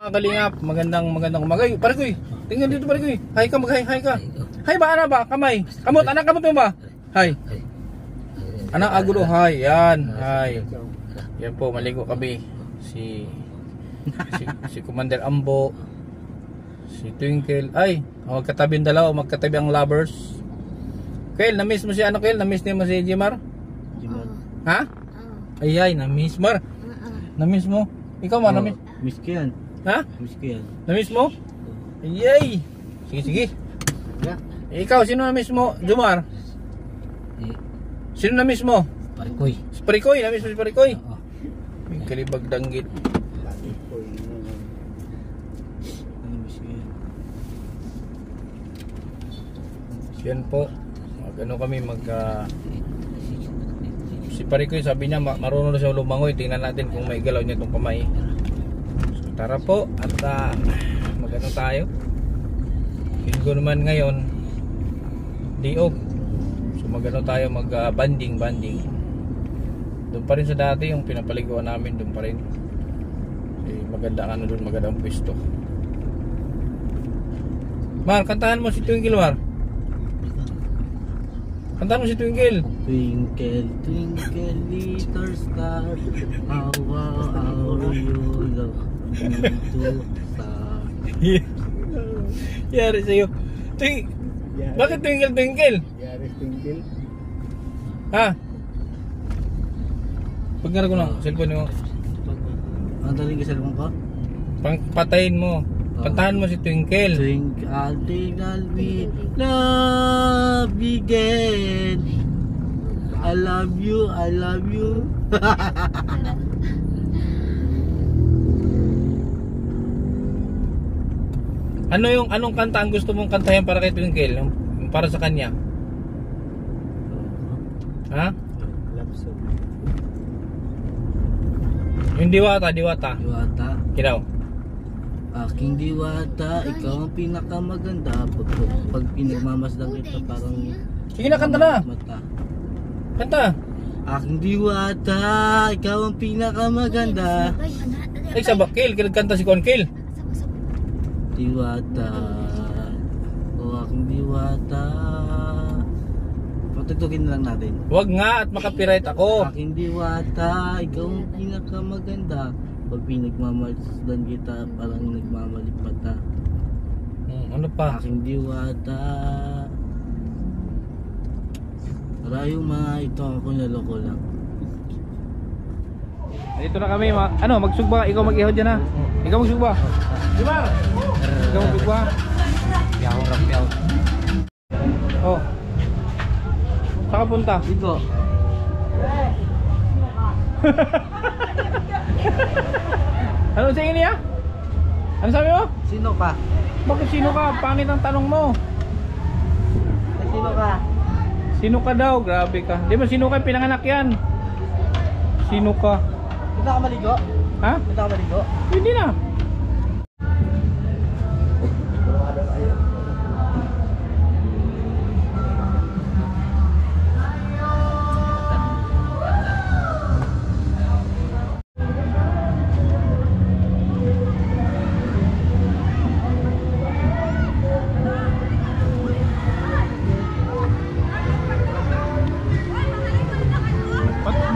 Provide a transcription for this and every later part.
Kalingap, magandang umaga. Pare ko, tingnan dito pare ko. Hi ka, mag-hi ka. Hi ba, ana ba? Kamay. Kamot, anak kamot mo ba? Hi. Anak agulo, hi. Yan, hi. Yan po, maligo kami. Si Commander Ambo. Si Twinkle. Ay, magkatabi ang dalawa, magkatabi ang lovers. Kel, na-miss mo si ano, Kel? Na-miss niya mo si Jimar? Ha? Ay, na-miss Mar. Na-miss mo? Ikaw ba, na-miss? Miss ko yan. Ha? Miss ko yan. Na-miss mo? Yay! Sige. Yeah. Ikaw, sino na-miss mo? Jumar? Sino na-miss mo? Parikoy. Si Parikoy, na-miss mo si Parikoy? Oo. May kalibag danggit. Parikoy. Miss ko yan. Yan po. Ano kami si Parikoy sabi niya marunong na siya lumangoy. Tingnan natin kung may galaw niya itong kamay. So, tara po at magano tayo. Linggo naman ngayon, day off. So magano tayo, banding. Doon pa rin sa dati yung pinapaliguan namin, doon pa rin. Magandang magandang pwesto. Mar, kantahan mo si Twinkle, Mar. Kantahan mo si Twinkle. Twinkle, twinkle, little star, how do you look into star? Yari sa'yo. Bakit Twinkle? Yari twinkle. Ha? Pagkara ko na, cellphone mo. Ang daling ka cellphone ko? Patayin mo. Kantahan mo si Twinkle. Twinkle, twinkle, we love again. I love you. Anong kanta ang gusto mong kantahin para kay Twinkle? Yung para sa kanya? Ha? Love song. Yung diwata. Diwata. Kinaw. Aking diwata, ikaw ang pinakamaganda. Pag pinagmamasdan kita parang Sige na, kanta na. Mata. Kanta. Aking diwata, ikaw ang pinakamaganda. Ay, sabak, Kel. Kanta si Kel. Diwata, o aking diwata. Patutugin na lang natin. Huwag nga at makapiright ako. Aking diwata, ikaw ang pinakamaganda. Pag pinagmamasdan kita parang nagmamalipata. Ano pa? Aking diwata. Para yung mga ito ako naloko lang. Dito na kami, magsugba. Ikaw mag-ihaw dyan ha. Ikaw magsugba. Diba? Ikaw magsugba. Piyaw. Oh. Saan ka punta? Dito. Ano sa niya? Ano sabi mo? Sino ka? Bakit sino ka? Pangit ang tanong mo. Sino ka? Sino ka daw? Grabe ka. Di ba sino ka? Pinanganak yan. Sino ka? Hindi ka maligo? Ha? Hindi ka maligo? Hindi na.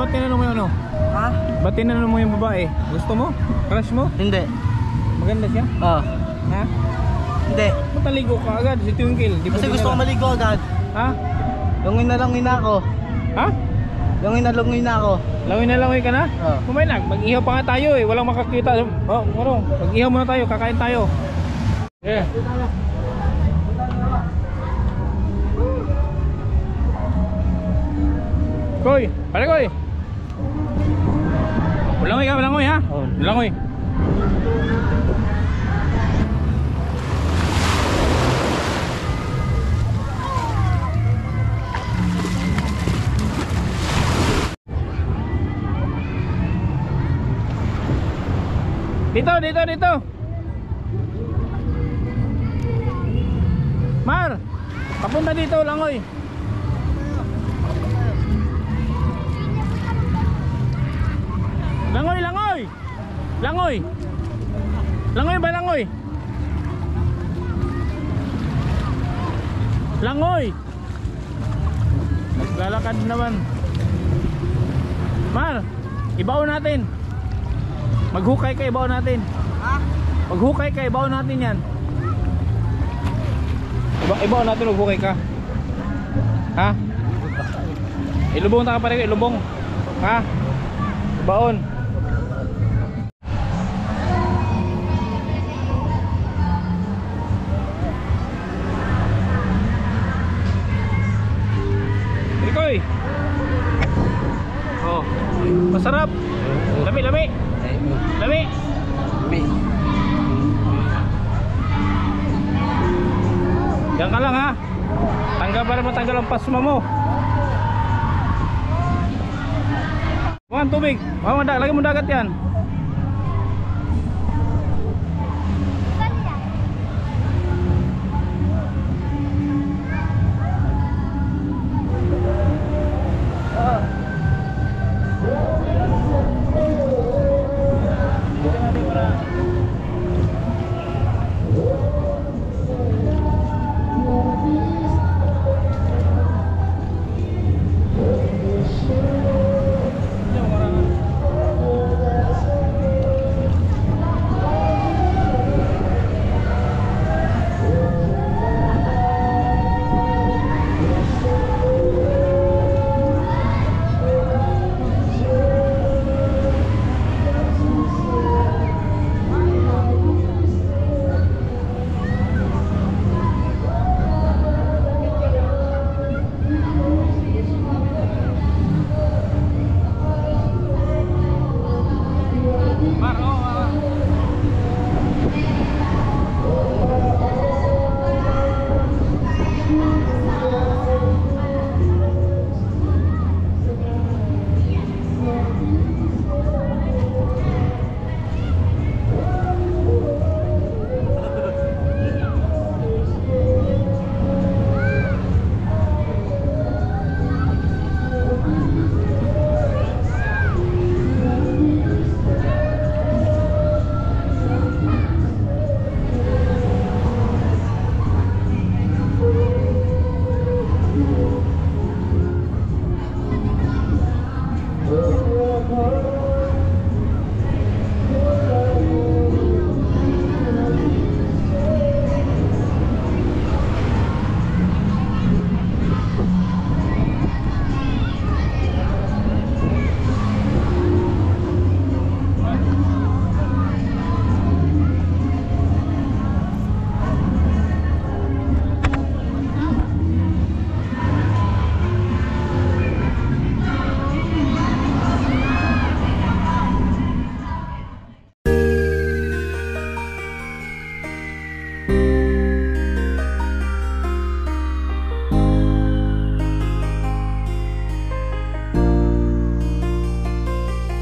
Ba't tinanong mo yung ano? Ha? Ba't tinanong mo yung babae? Gusto mo? Crush mo? Hindi. Maganda siya? Oh. Ha? Hindi. Ba't naligo ka agad? Si Twinkle. Di Kasi gusto ko maligo agad. Ha? Lungin na ako. Ha? Lungin na ako. Langoy ka na? Oo. Kumay lang, mag-ihaw pa nga tayo eh. Walang makakita. Mag-ihaw muna tayo, kakain tayo. Yeah. Koy, pare Koy. Langoy ha? Oo. Langoy. Dito. Mar, papunta dito, langoy. Langoy. Langoy ba, langoy? Langoy! Maglalakad naman. Mar, ibaon natin. Maghukay ka, ibaon natin. Ha? Maghukay ka, ibaon natin yan. Ibaon natin, maghukay ka. Ha? Ilubong ta ka pare, ilubong. Ha? Ibaon. Ikoy. Oh, masarap. Lami, lami. Lami. Diyan ka lang ha. Tanggal para matanggal ang pasma mo. Bukan tubig. Lagi mo dagat yan.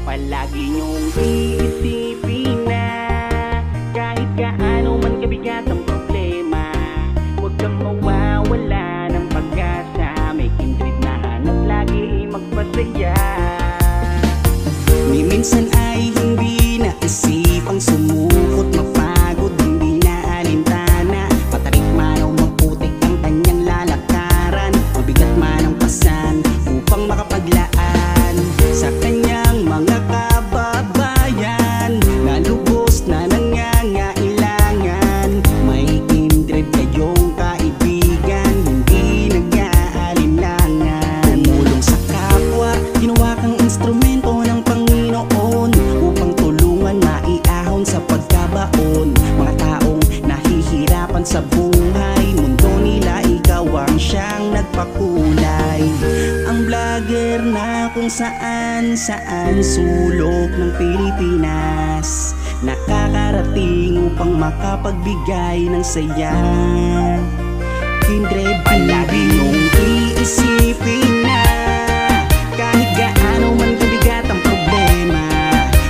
Palagi niyong iisipin na kahit gaano man kabigat ang problema, huwag kang mawawala ng pag-asa. May kindred na hanap lagi magpasaya. Ni minsan ay hindi naisipang sumukot, mapagod, hindi na alintana. Matarik man o maputik ang kanyang lalakaran, mabigat man ang pasan upang makapaglaan sa kanyang mga kababayan na lubos na nangangailangan. May kindred kayong kaibigan, hindi nag-aalinlangan. Tumulong sa kapwa, ginawa kang instrumento ng Panginoon upang tulungan maiahon sa pagkabaon. Mga taong nahihirapan sa buhay, mundo nila ikaw ang siyang nagpakulay. Ang vlogger na kung saan sulok ng Pilipinas nakakarating upang makapagbigay ng saya. Kindred, palagi niyong iisipin na kahit gaano man kabigat ang problema,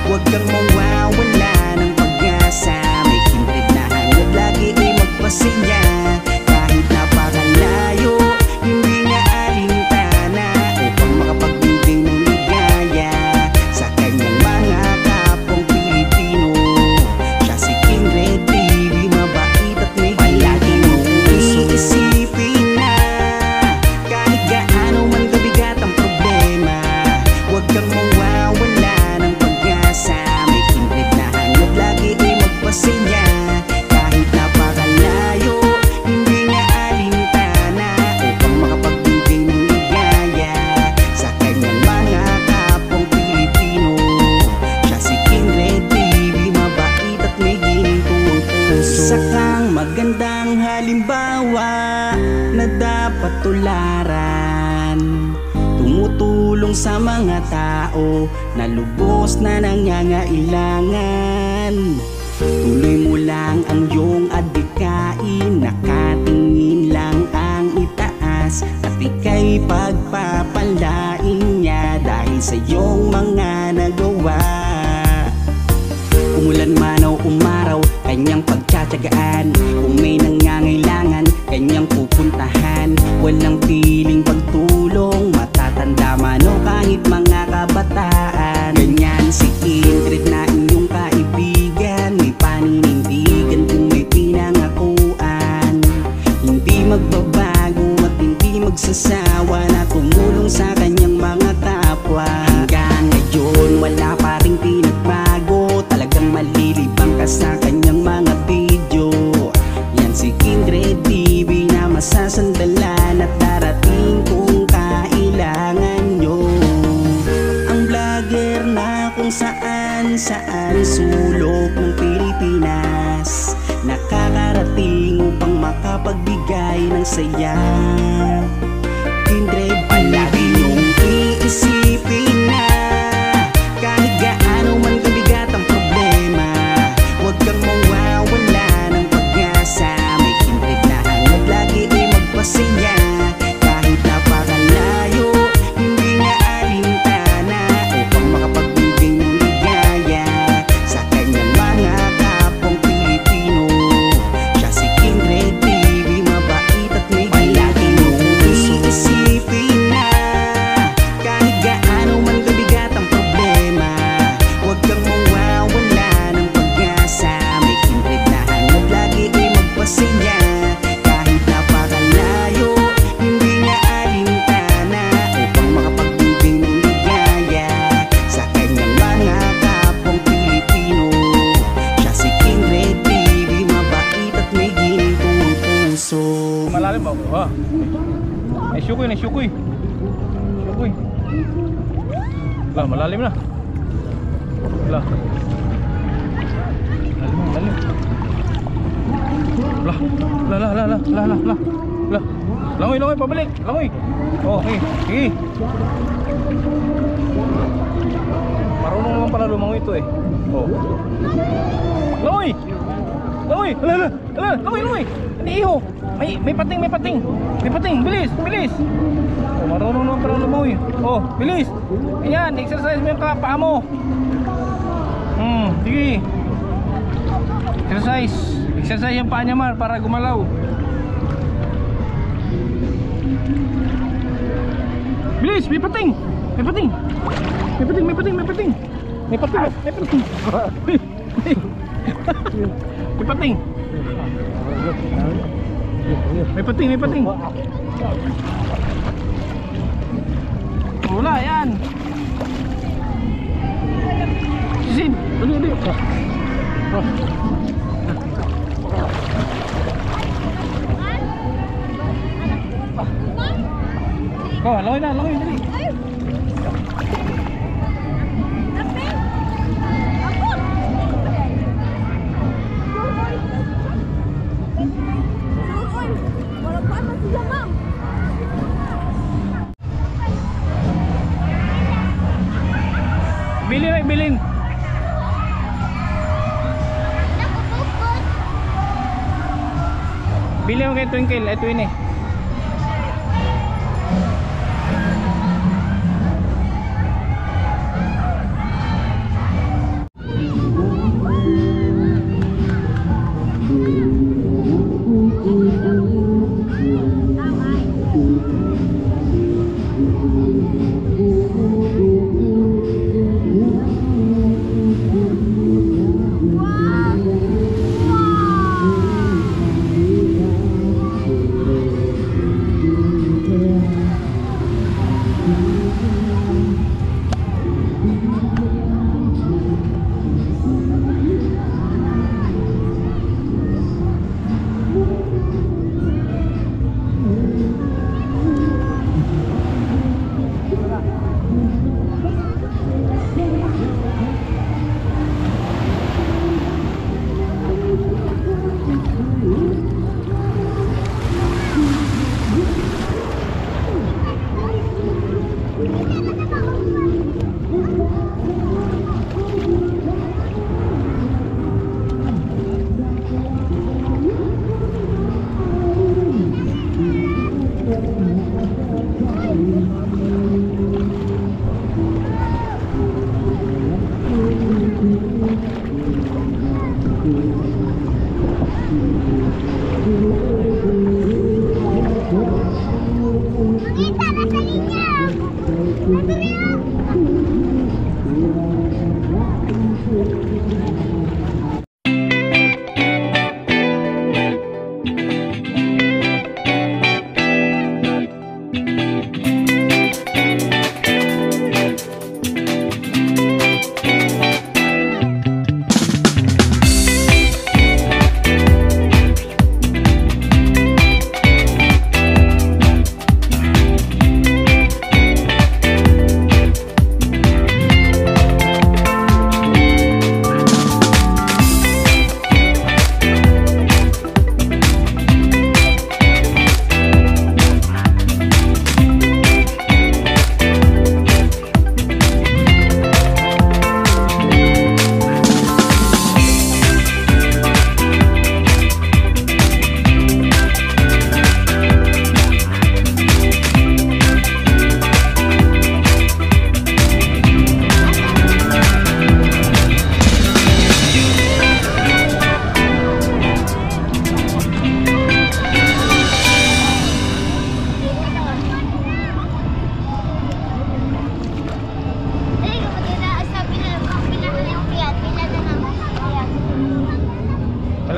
huwag kang mawawala ng pag-asa. May kindred na hanap lagi magpasaya. Kahit napakalayo, hindi niya alintana upang makapagbigay ng ligaya sa kanyang mga kapwang Pilipino. Siya si Kindred. Isa kang magandang halimbawa na dapat tularan, tumutulong sa mga tao na lubos na nangangailangan. Tuloy mo lang ang iyong adhikain, nakatingin lang ang itaas, at ika'y pagpapalain niya dahil sa iyong mga nagawa. Umulan man o umaraw, kanyang pagtsatsagaan. Kung may nangangailangan, kanyang pupuntahan. Walang piling pagtulong, matatanda man o kahit mga kabataan. Ganyan si Kindred na inyong kaibigan, may paninindigan kung may pinangakuan. Hindi magbabago at hindi magsasawa na tumulong sa kanyang mga kapwa. Hanggang ngayon wala pa rin pinagbago, talagang malilibang ka sa kanyang mga video. Yan si Kindred TV na masasandalan at darating kung kailangan nyo. Ang vlogger na kung saan sulok ng Pilipinas, nakakarating upang makapagbigay ng saya. Kindred palagi niyong iisipin na kahit gaano man kabigat ang problema, huwag kang mawawala ng pag-asa. May Kindred na hangad lagi ay magpasaya, kahit napakalayo, hindi na alintana, upang makapagbigay ng ligaya sa kanyang mga kapwang Pilipino. Siya si Kindred TV, mabait at may palagi mong iisipin na kahit gaano man kabigat ang problema, huwag kang mawawala ng pag-asa. May Kindred na hangad lagi ay magpasaya, kahit napakalayo, hindi na alintana, upang makapagbigay ng ligaya sa kanyang mga kapwang Pilipino. Siya si Kindred TV, mabait at may ginitong puso. Malalim ba? Ha? Ay, syukoy na, syukoy. Syukoy. Lah, malalim na. Lah. Malalim. Lah. Langoy, pabalik. Langoy. Oh, okay. Sige. Marunong naman pala lumangoy ito eh. Oh. Langoy. Langoy. Hindi iho. May pating. Bilis. Oh, marunong naman pala lumangoy. Oh, bilis. Ayan, exercise mo yung paa mo. Sige. Exercise yung paa niya, Mar, para gumalaw. Bilis, may pating. May pating. Wala, yan. Sisin, dali. Langoy na, dali. Bilin. Bilin mo kay Twinkle, ito yun eh.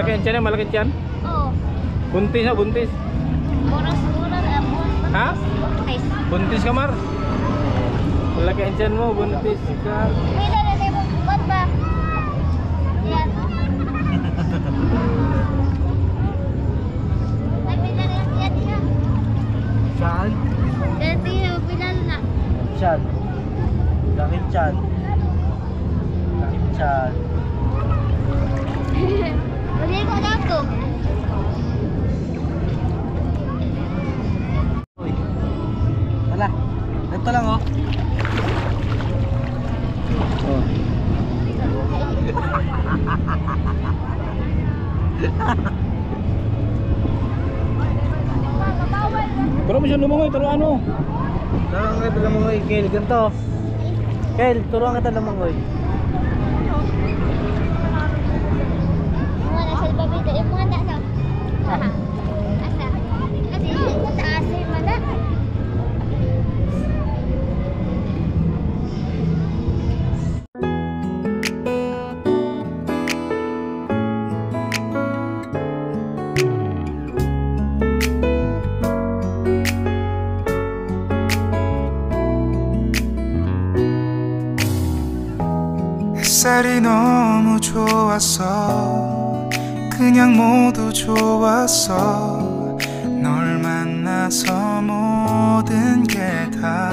Malaki ang tiyan, malaki ang tiyan. Oo. Buntis na, buntis. Mura na buntis. Ha? Buntis. Buntis ka, Mar? Malaki ang tiyan mo, buntis ka. Pila na tayo buwan ba? Yan. Ay, pila na yan niya. Saan? Dati pila na. Saan? Laking chan. Laking chan. Bali ko na to. Uy. Wala. Ito lang oh. Oh. Pero mo siya lumangoy, pero ano? Turuan kita lamangoy, Kel. Ganito. Kel, turuan kita lamangoy. Mga nasa babida, yung mga nasa. Aha. Asa. Kasi yung taas ay mada. 햇살이 너무 좋았어 그냥 모두 좋았어 널 만나서 모든 게 다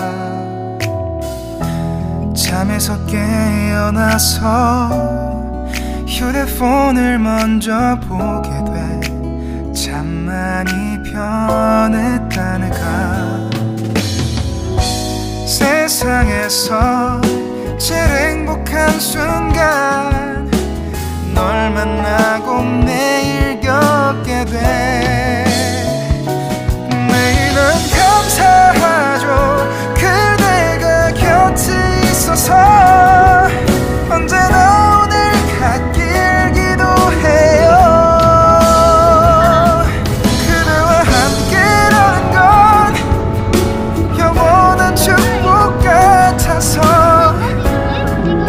잠에서 깨어나서 휴대폰을 먼저 보게 돼 참 많이 변했다는가 세상에서 제일 행복한 순간 널 만나고 매일 겪게 돼 매일은 감사하죠 그대가 곁에 있어서 언제나 오늘 같길 기도해요 그대와 함께라는 건 영원한 축복 같아서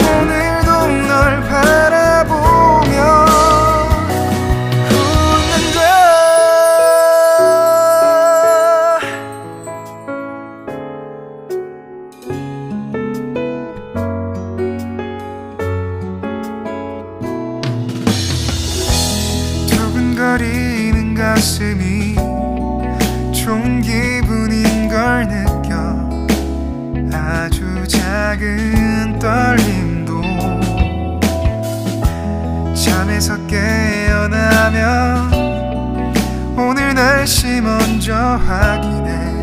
오늘도 널 바라보며 웃는다 두근거리는 가슴이 좋은 기분인 걸 느껴 아주 작은 떨림도 잠에서 깨어나면 오늘 날씨 먼저 확인해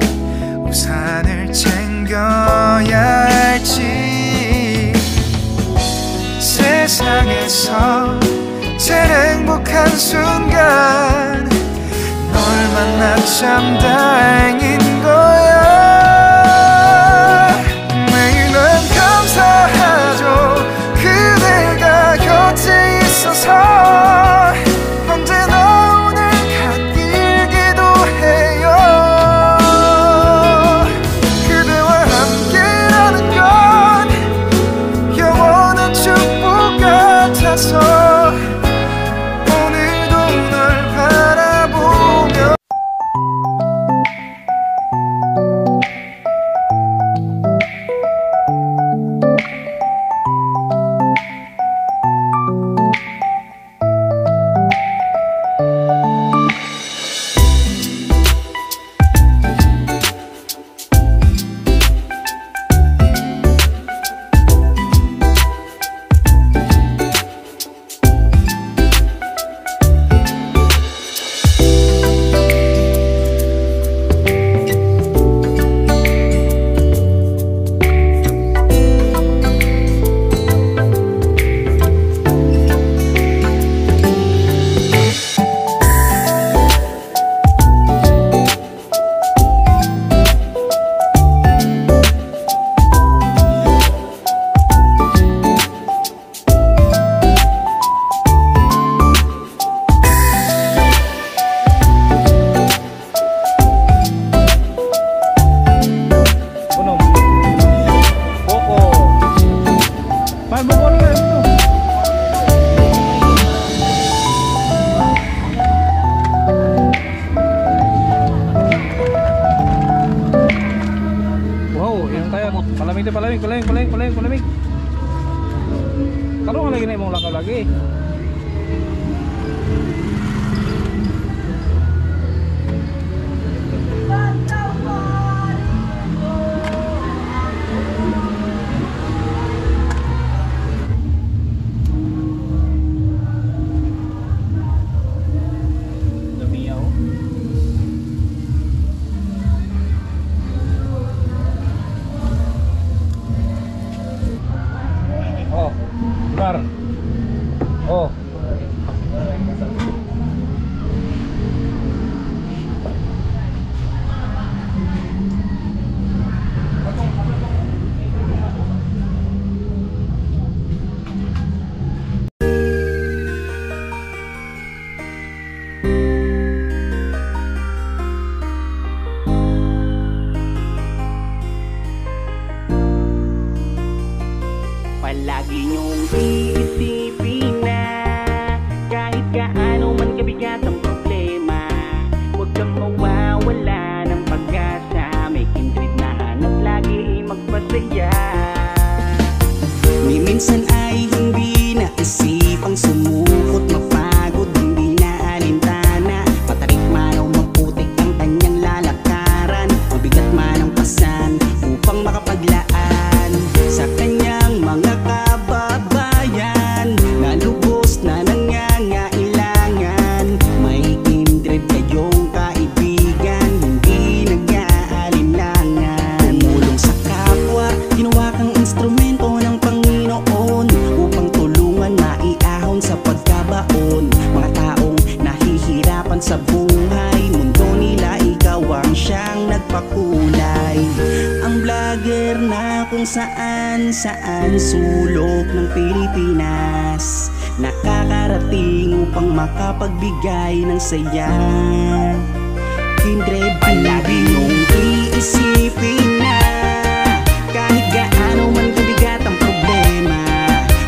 우산을 챙겨야 할지 세상에서 제일 행복한 순간 널 만나 참 다행인 거야 매일 난 감사하죠 그대가 곁에 있어서 언제나 오늘 같길 기도해요 그대와 함께라는 건 영원한 축복 같아서 오늘도 널 바라보며 lagi. Damiyaw. Oh, Mar. Oh. Palagi niyong iisipin na kahit gaano man kabigat ang problema, huwag kang mawawala ng pag-asa. May kindred na hanap lagi magpasaya. Minsan ay hindi naisipang sumukot, mapagod, hindi na alintana. Matarik man o maputik ang kanyang lalakaran, mabigat man ang pasan upang makapaglaan sa kanyang mga kababayan na lubos na nangangailangan. May kindred kayong kaibigan, hindi nag-aalinlangan. Tumulong sa kapwa, ginawa kang instrumento ng Panginoon upang tulungan maiahon sa pagkabaon. Mga taong nahihirapan sa buhay, mundo nila ikaw ang siyang nagpakulay. Ang vlogger na kung saan sulok ng Pilipinas, nakakarating upang makapagbigay ng saya. Kindred, palagi mong iisipin na kahit gaano man kabigat ang problema,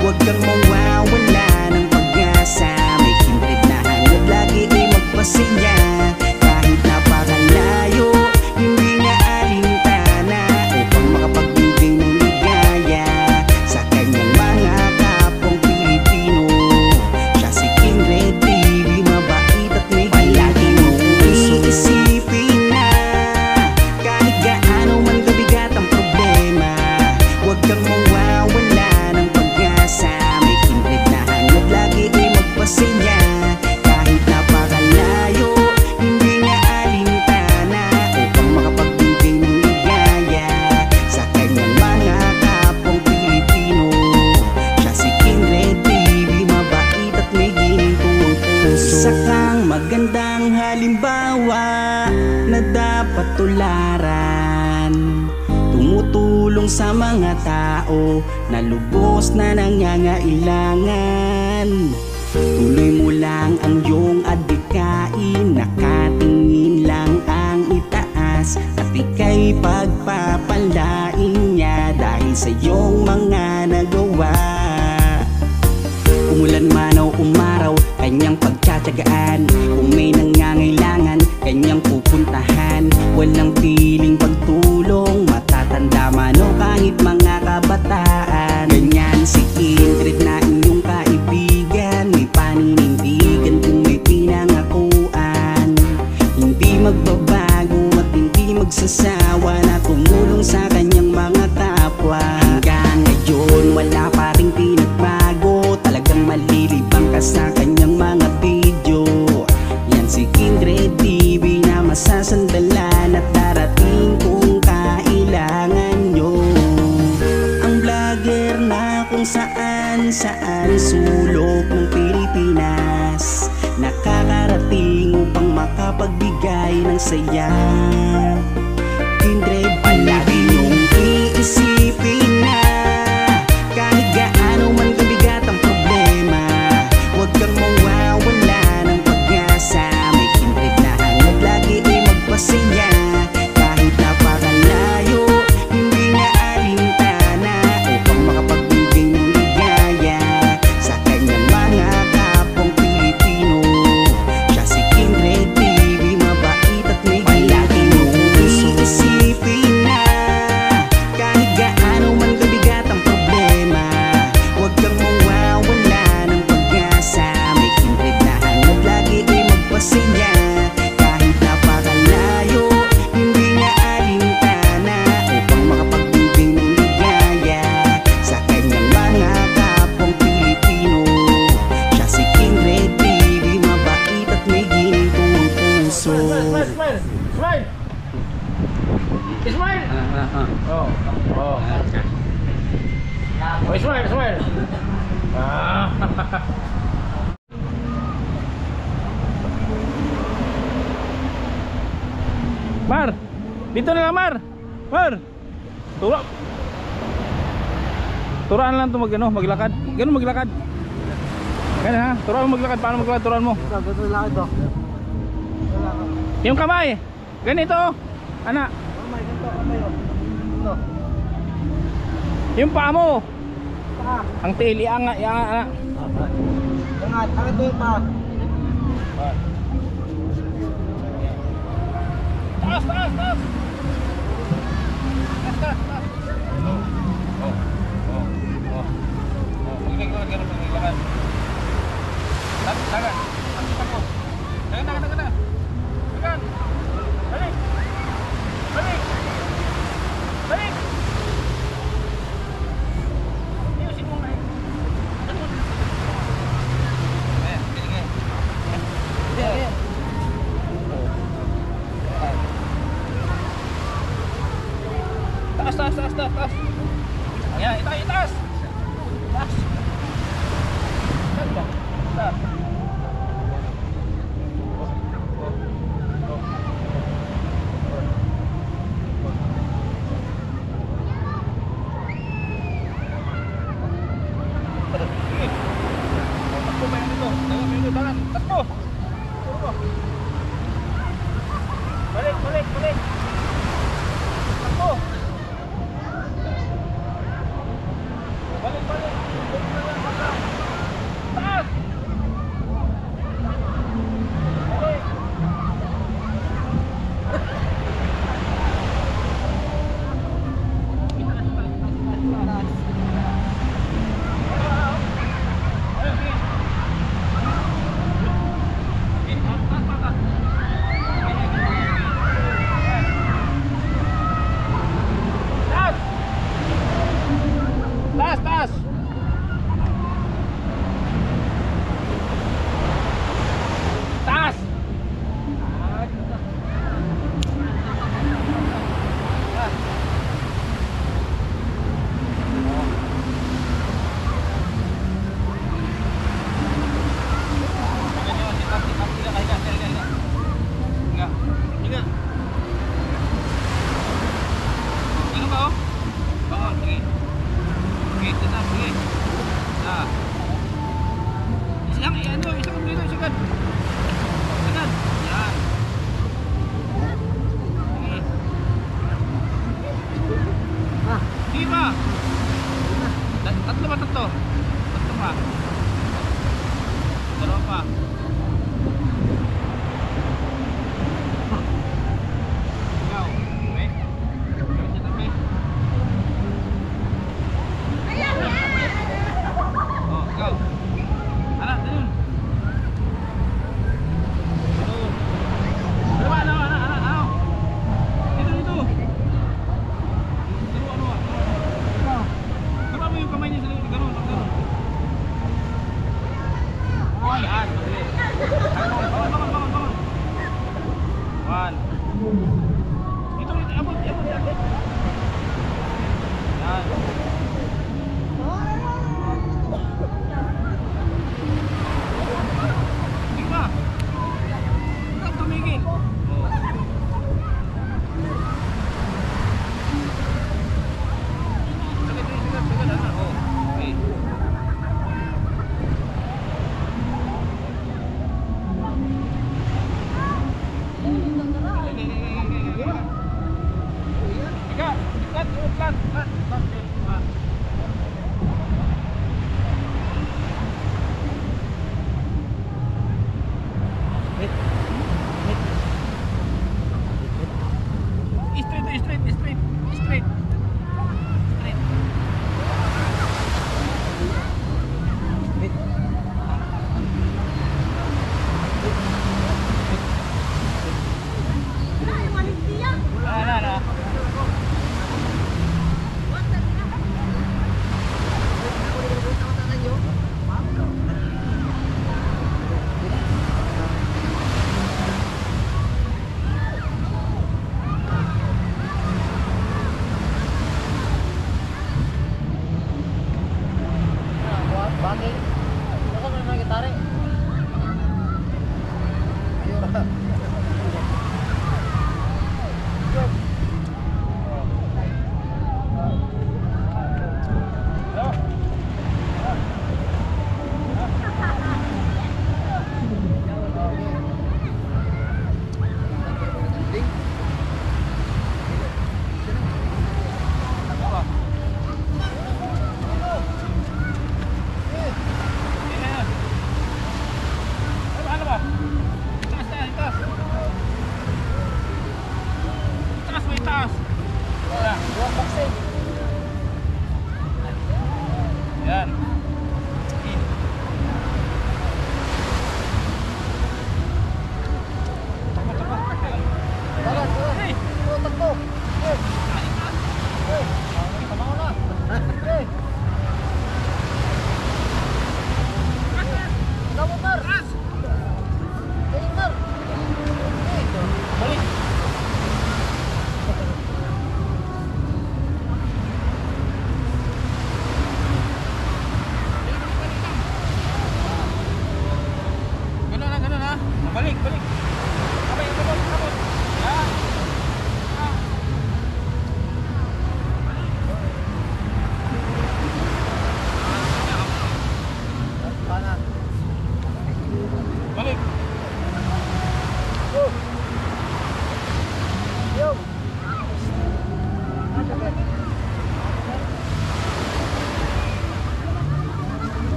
huwag kang mawawala ng pag-asa. May kindred na hanap lagi magpasaya. Kahit napakalayo, hindi niya alintana upang makapagbigay ng ligaya sa kanyang mga kapong Pilipino. Siya si Kindred TV, mabait at may palagi mong iisipin na kahit gaano man kabigat ang problema, huwag kang mawawala ng pag-asa. May kindred na hanap lagi magpasaya. Kahit napakalayo, hindi niya alintana upang makapagbigay ng ligaya sa kanyang mga kapong Pilipino. Siya si Kindred TV, mabait at may gintuang puso. Isa kang magandang halimbawa na dapat tularan, tumutulong sa mga tao na lubos na nangangailangan. Tuloy mo lang ang iyong adhikain, nakatingin lang ang itaas, at ika'y pagpapalain niya dahil sa iyong mga nagawa. Umulan man o umaraw, kanyang pagtsatsagaan. Kung may nangangailangan, kanyang pupuntahan. Walang piling pagtulong, matatanda man o kahit mga kabataan. Ganyan si Kindred na inyong kaibigan, may paninindigan kung may pinangakuan. Hindi magbabago at hindi magsasawa na tumulong sa kanyang mga kapwa. Hanggang ngayon wala pa rin pinagbago, talagang malilibang ka sa kanyang mga video. Yan si Kindred TV na masasandalan at darating kung kailangan nyo. Ang vlogger na kung saan sulok ng Pilipinas, nakakarating upang makapagbigay ng saya. Kindred, palagi mong iisipin na kahit gaano man kabigat ang problema, huwag kang mawawala ng pag-asa. May kindred na hanap lagi magpasaya. Kahit napakalayo, hindi niya alintana upang makapagbigay ng ligaya sa kanyang mga kapong Pilipino. Siya si Kindred TV, mabait at may palagi mong iisipin Smile! Oh. Oh. Oh, smile, smile. Ah. Mar, dito na lang, Mar. Mar. Turok. Turaan lang 'to maglakad. Ganun maglakad. Ganun ha. Turuan mo maglakad. Paano maglakad? Turuan mo. Ito lang ito. Yung kamay. Ganito. Anak. Kamay, ganito, kamay oh. Ito. Yung paa mo. Paa. Ang tail, iangat, anak. Angat, angat mo yung paa. Taas, taas, taas. Taas, taas, taas. Maglakad, ganun, maglakad. Tangan. Tangan. Tangan. Tangan. Balik. Balik. Balik. Ayusin mo nga eh. Ayan, biligay. Ayan. Taas, taas, taas, taas, taas. Ayan, itaas, itaas. Taas. Taas ba? Taas. Takbo ba yan dito? Takbo ba yan dito? Tangan, takbo. Takbo. Balik, balik, balik. Takbo. Balik, balik. Taas. Balik. Ayun, sige. balik, balik. Kamay, kamot, kamot. Yan. Balik.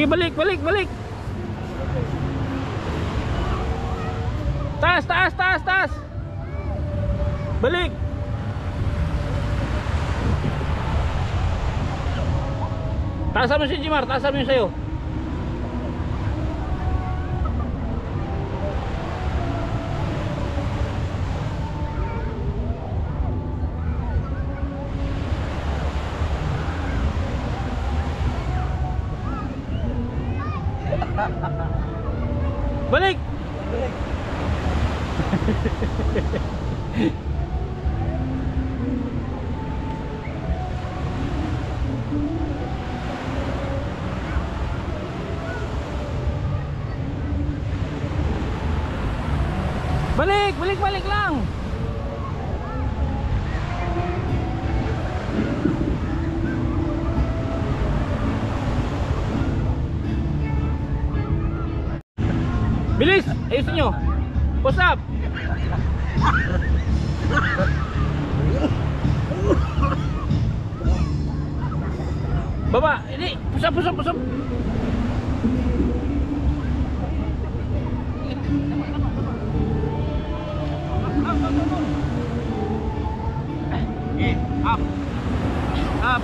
Balik, balik, balik. Taas, taas, taas, taas. Balik. Taasan mo si Jimar, taasan mo yung sayo. Balik. Balik, balik, balik lang. Bilis, ayusin nyo. Push up. Baba, ini push up, push up, push up. Up. Up.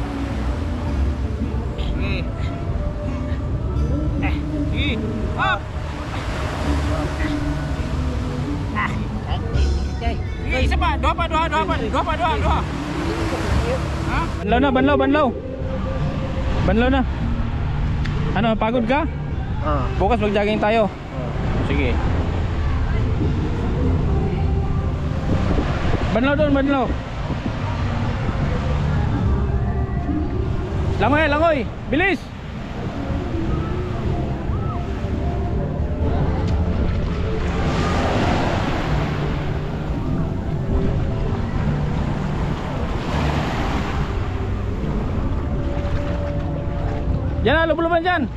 Up. Isa pa, dua pa. Ha? Banlaw na. Banlaw na. Ano, pagod ka? Bukas mag-jogging tayo. Sige. Banlaw doon, banlaw. Langoy, langoy. Bilis. Yan na, lubuluban dyan.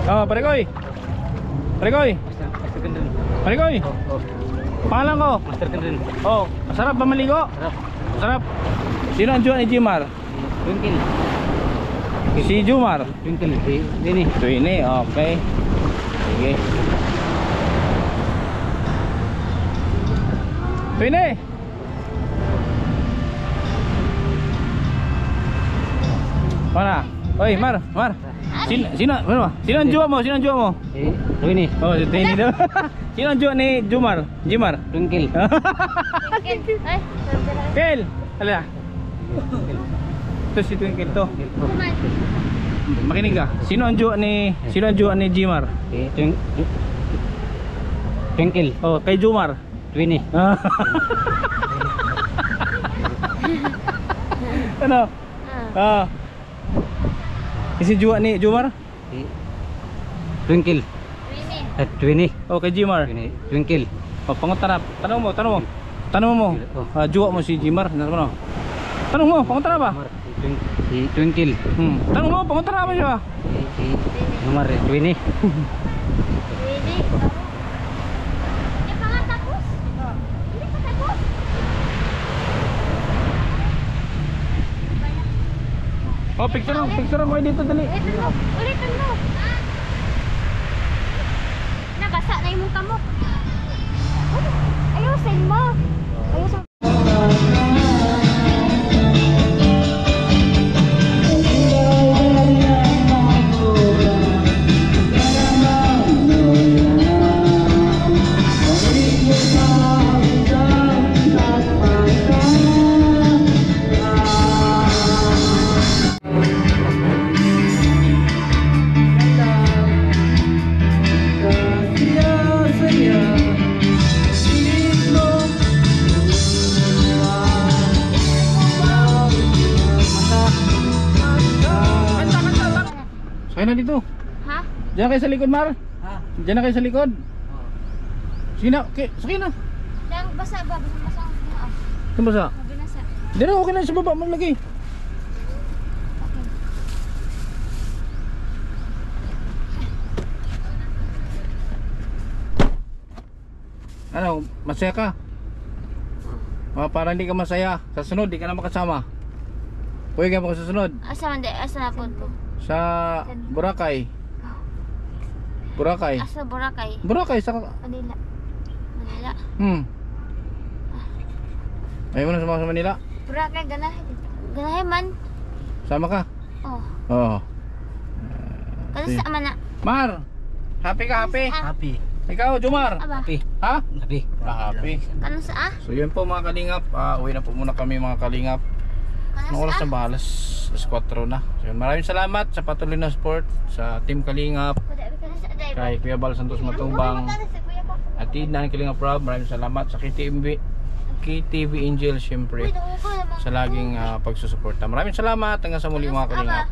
Oh, Parekoy. Parekoy. Parekoy. Pangalan ko? Master Kendrin. Oh, masarap ba maligo? Sarap. Masarap. Sino ang jowa ni Jimar? Twinkle. Si Jumar. Twinkle. Ini. Ito ini, okay. Sige. Ito ini. Mana? Oi, Mar. Sino ang jowa mo? Ini. Oh, ito ini daw. Sino ang jowa ni Jimar? Twinkle. Ay, Kel. Hala. Ito si Twinkle to. Makinig ka. Sino ang jowa ni Jimar? Twinkle. Oh, kay Jumar. Twinny. Ano? Ah. Si jowa ni Jumar? Twinkle. Twinny. Oh, kay Jimar. Twinkle. Oh, pangutarap. Tanong mo. Jowa mo si Jimar. Tanong mo, pangutarap ba? Twinkle. Tanong mo, pangutarap ba siya? Nomor Twinny. Really? Hindi pa nga tapos? Hindi pa tapos? Oh, picture mo dito dali. Ulitin mo. Nabasa na yung mukha mo. Ayusin mo. Ayusin mo. Sakay na dito. Ha? Diyan kayo sa likod, Mar. Ha? Diyan na kayo sa likod. Sige na, okay, sakay na. Dang basa ba? Basa ang mga. Ito ba sa? Binasa. Hindi na, okay na sa baba, maglagay. Okay. Ano, masaya ka? Para hindi ka masaya, sa sunod, di ka na makasama. Pwede ka mo sa sunod. Asa man di? Asa na po ko? Sa Boracay. Boracay. Asa Boracay? Boracay, sa... Manila. Manila. Ayaw mo na sumama sa Manila? Boracay, ganahe. Ganahe man. Sama ka? Oh. Oo. Kasi Sige. sa man na. Mar! Happy ka, happy? Happy. Ikaw, Jomar? Aba. Happy. Ha? Happy. Happy. Kano sa So yun po mga kalingap, uwi na po muna kami mga kalingap. Anong Kano oras sa na ba? Alas 4 na. So yun, maraming salamat sa patuloy na support sa Team Kalingap, kay Kuya Bal Santos Matubang, at Tinan Kalingap Rob. Maraming salamat sa KTV Angel syempre sa laging pagsusuporta. Maraming salamat hanggang sa muli mga kalingap.